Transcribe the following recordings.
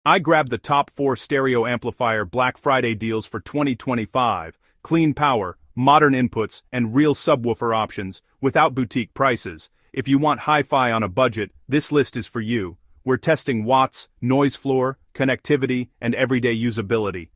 I grabbed the top 4 stereo amplifier Black Friday deals for 2025, clean power, modern inputs, and real subwoofer options, without boutique prices. If you want hi-fi on a budget, this list is for you. We're testing watts, noise floor, connectivity, and everyday usability.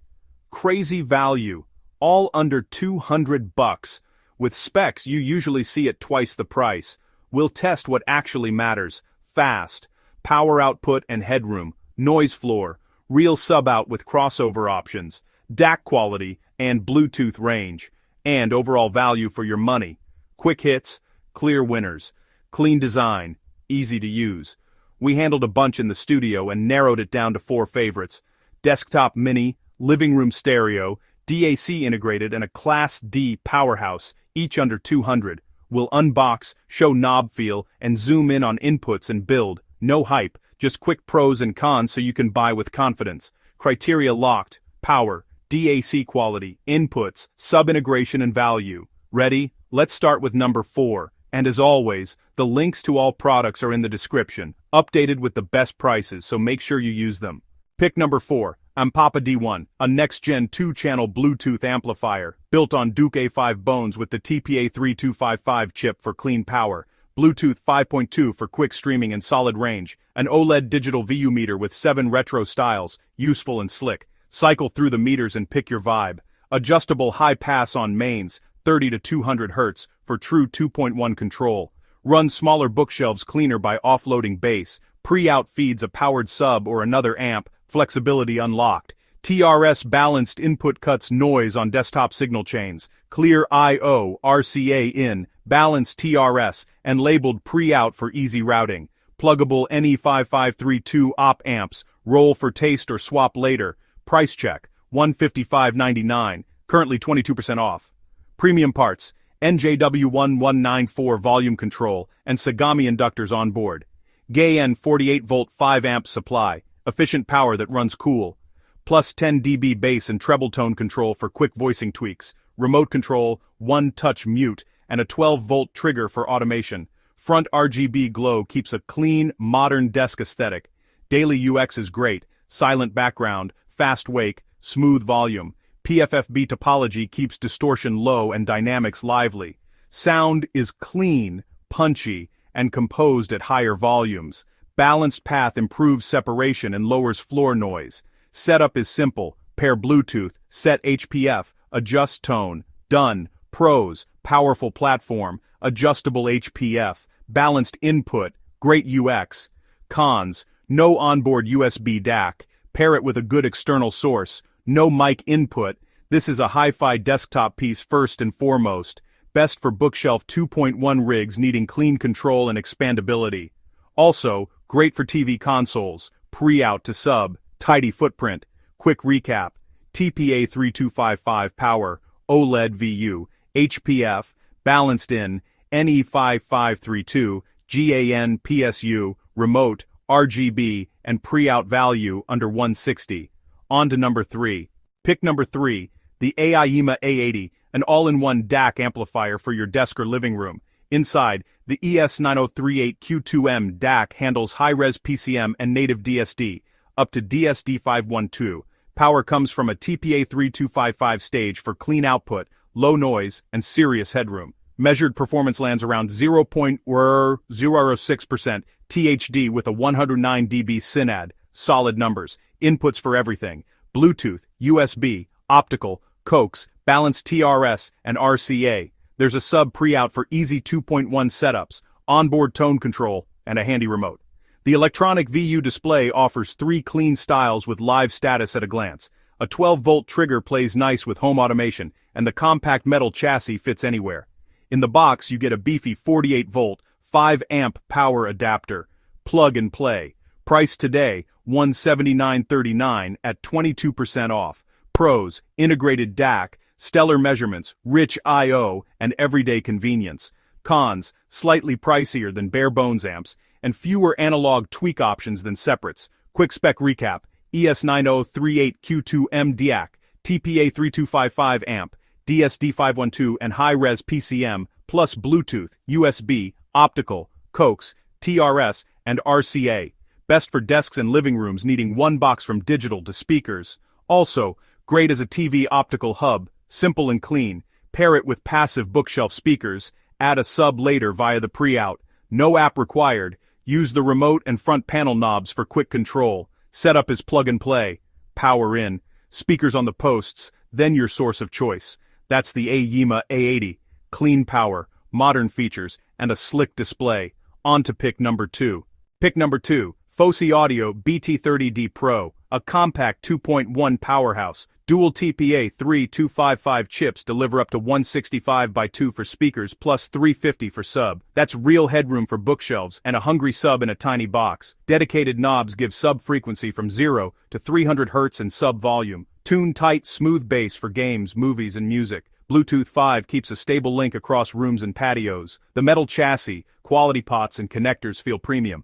Crazy value, all under $200. With specs you usually see at twice the price. We'll test what actually matters: fast, power output and headroom, noise floor, real sub-out with crossover options, DAC quality, and Bluetooth range, and overall value for your money. Quick hits, clear winners. Clean design, easy to use. We handled a bunch in the studio and narrowed it down to 4 favorites: desktop mini, living room stereo, DAC integrated, and a Class D powerhouse, each under $200. We'll unbox, show knob feel, and zoom in on inputs and build. No hype, just quick pros and cons so you can buy with confidence. Criteria locked: power, DAC quality, inputs, sub-integration, and value. Ready? Let's start with number 4. And as always, the links to all products are in the description, updated with the best prices, so make sure you use them. Pick number 4, Ampapa D1, a next-gen 2-channel Bluetooth amplifier, built on Duke A5 bones with the TPA3255 chip for clean power, Bluetooth 5.2 for quick streaming and solid range, an OLED digital VU meter with 7 retro styles, useful and slick. Cycle through the meters and pick your vibe. Adjustable high pass on mains, 30 to 200 Hz, for true 2.1 control. Run smaller bookshelves cleaner by offloading bass. Pre-out feeds a powered sub or another amp, flexibility unlocked. TRS balanced input cuts noise on desktop signal chains. Clear I/O, RCA in, balanced TRS, and labeled pre-out for easy routing. Pluggable NE5532 op amps, roll for taste or swap later. Price check, $155.99, currently 22% off. Premium parts, NJW1194 volume control, and Sagami inductors on board. GaN 48-volt 5-amp supply, efficient power that runs cool. Plus 10 dB bass and treble tone control for quick voicing tweaks. Remote control, one-touch mute, and a 12-volt trigger for automation. Front RGB glow keeps a clean, modern desk aesthetic. Daily UX is great: silent background, fast wake, smooth volume. PFFB topology keeps distortion low and dynamics lively. Sound is clean, punchy, and composed at higher volumes. Balanced path improves separation and lowers floor noise. Setup is simple: pair Bluetooth, set HPF, adjust tone, done. Pros: powerful platform, adjustable HPF, balanced input, great UX. Cons: no onboard USB DAC, pair it with a good external source. No mic input. This is a hi-fi desktop piece first and foremost. Best for bookshelf 2.1 rigs needing clean control and expandability. Also, great for TV consoles, pre-out to sub, tidy footprint. Quick recap: TPA3255 power, OLED VU, HPF, balanced in, NE5532, GaN PSU, remote, RGB, and pre-out value under $160. On to number 3. Pick number 3, the Aiyima A80, an all-in-one DAC amplifier for your desk or living room. Inside, the ES9038Q2M DAC handles high-res PCM and native DSD, up to DSD512. Power comes from a TPA3255 stage for clean output, low noise, and serious headroom. Measured performance lands around 0.006% THD with a 109 dB synad. Solid numbers. Inputs for everything: Bluetooth, USB, optical, coax, balanced TRS, and RCA. There's a sub pre-out for easy 2.1 setups, onboard tone control, and a handy remote. The electronic VU display offers 3 clean styles with live status at a glance. A 12-volt trigger plays nice with home automation, and the compact metal chassis fits anywhere. In the box you get a beefy 48-volt, 5-amp power adapter. Plug and play. Price today, $179.39 at 22% off. Pros: integrated DAC, stellar measurements, rich I/O, and everyday convenience. Cons: slightly pricier than bare-bones amps, and fewer analog tweak options than separates. Quick spec recap: ES9038Q2M DAC, TPA3255 amp, DSD512 and high-res PCM, plus Bluetooth, USB, optical, coax, TRS, and RCA. best for desks and living rooms needing one box from digital to speakers. Also, great as a TV optical hub, simple and clean. Pair it with passive bookshelf speakers, add a sub later via the pre-out. No app required. Use the remote and front panel knobs for quick control. Setup is plug and play. Power in. Speakers on the posts, then your source of choice. That's the Aiyima A80. Clean power, modern features, and a slick display. On to pick number 2. Pick number 2, Fosi Audio BT30D Pro, a compact 2.1 powerhouse. Dual TPA 3255 chips deliver up to 165x2 for speakers plus 350 for sub. That's real headroom for bookshelves and a hungry sub in a tiny box. Dedicated knobs give sub frequency from 0 to 300 Hz and sub volume. Tune tight, smooth bass for games, movies, and music. Bluetooth 5 keeps a stable link across rooms and patios. The metal chassis, quality pots, and connectors feel premium.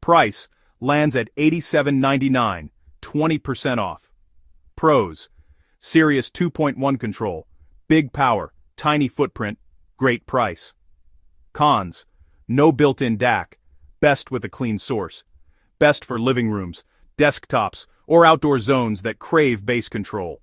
Price lands at $87.99, 20% off. Pros: Sirius 2.1 control, big power, tiny footprint, great price. Cons: no built-in DAC, best with a clean source. Best for living rooms, desktops, or outdoor zones that crave bass control.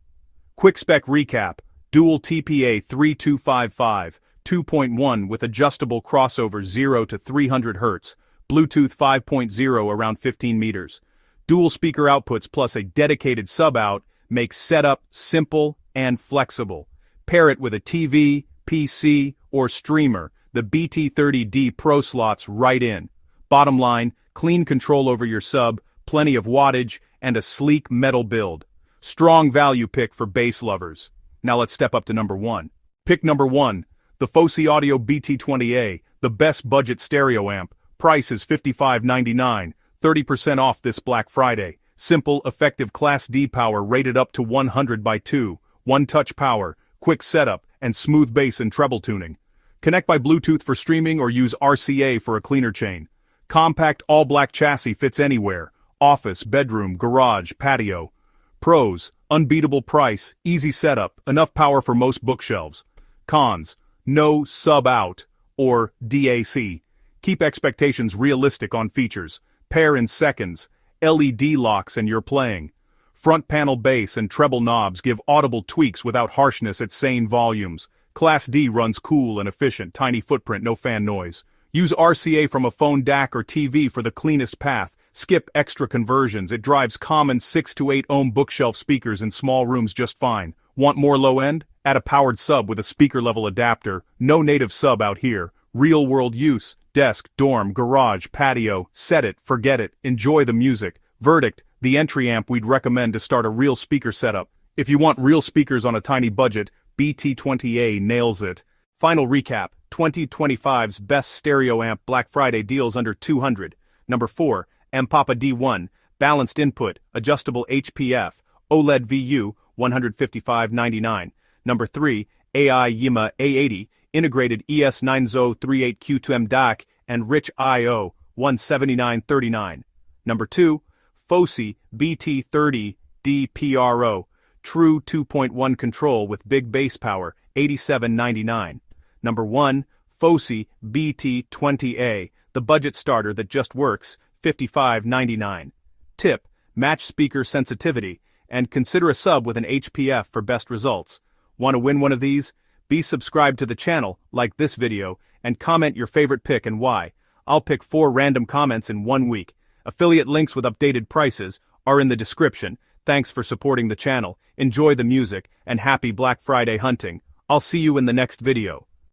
Quick spec recap: dual TPA 3255, 2.1 with adjustable crossover 0 to 300 Hz, Bluetooth 5.0 around 15 meters. Dual speaker outputs plus a dedicated sub-out makes setup simple and flexible. Pair it with a TV, PC, or streamer. The BT30D Pro slots right in. Bottom line, clean control over your sub, plenty of wattage, and a sleek metal build. Strong value pick for bass lovers. Now let's step up to number 1. Pick number 1, the Fosi Audio BT20A, the best budget stereo amp. Price is $55.99, 30% off this Black Friday. Simple, effective Class D power rated up to 100x2, one-touch power, quick setup, and smooth bass and treble tuning. Connect by Bluetooth for streaming or use RCA for a cleaner chain. Compact all-black chassis fits anywhere: office, bedroom, garage, patio. Pros: unbeatable price, easy setup, enough power for most bookshelves. Cons: no sub-out, or DAC. Keep expectations realistic on features. Pair in seconds. LED locks and you're playing. Front panel bass and treble knobs give audible tweaks without harshness at sane volumes. Class D runs cool and efficient, tiny footprint, no fan noise. Use RCA from a phone DAC or TV for the cleanest path. Skip extra conversions, it drives common 6 to 8 ohm bookshelf speakers in small rooms just fine. Want more low end? Add a powered sub with a speaker level adapter. No native sub out here. Real world use. Desk, dorm, garage, patio. Set it, forget it, enjoy the music. Verdict: the entry amp we'd recommend to start a real speaker setup. If you want real speakers on a tiny budget, BT20A nails it. Final recap: 2025's best stereo amp Black Friday deals under $200. Number 4, Ampapa D1, balanced input, adjustable HPF, OLED VU, $155.99. Number 3, Aiyima A80, integrated ES9038Q2M DAC and rich I/O, $179.39. Number 2, Fosi BT30D Pro, true 2.1 control with big bass power, $87.99. Number 1, Fosi BT20A, the budget starter that just works, $55.99. Tip: match speaker sensitivity, and consider a sub with an HPF for best results. Want to win one of these? Be subscribed to the channel, like this video, and comment your favorite pick and why. I'll pick 4 random comments in 1 week. Affiliate links with updated prices are in the description. Thanks for supporting the channel, enjoy the music, and happy Black Friday hunting. I'll see you in the next video.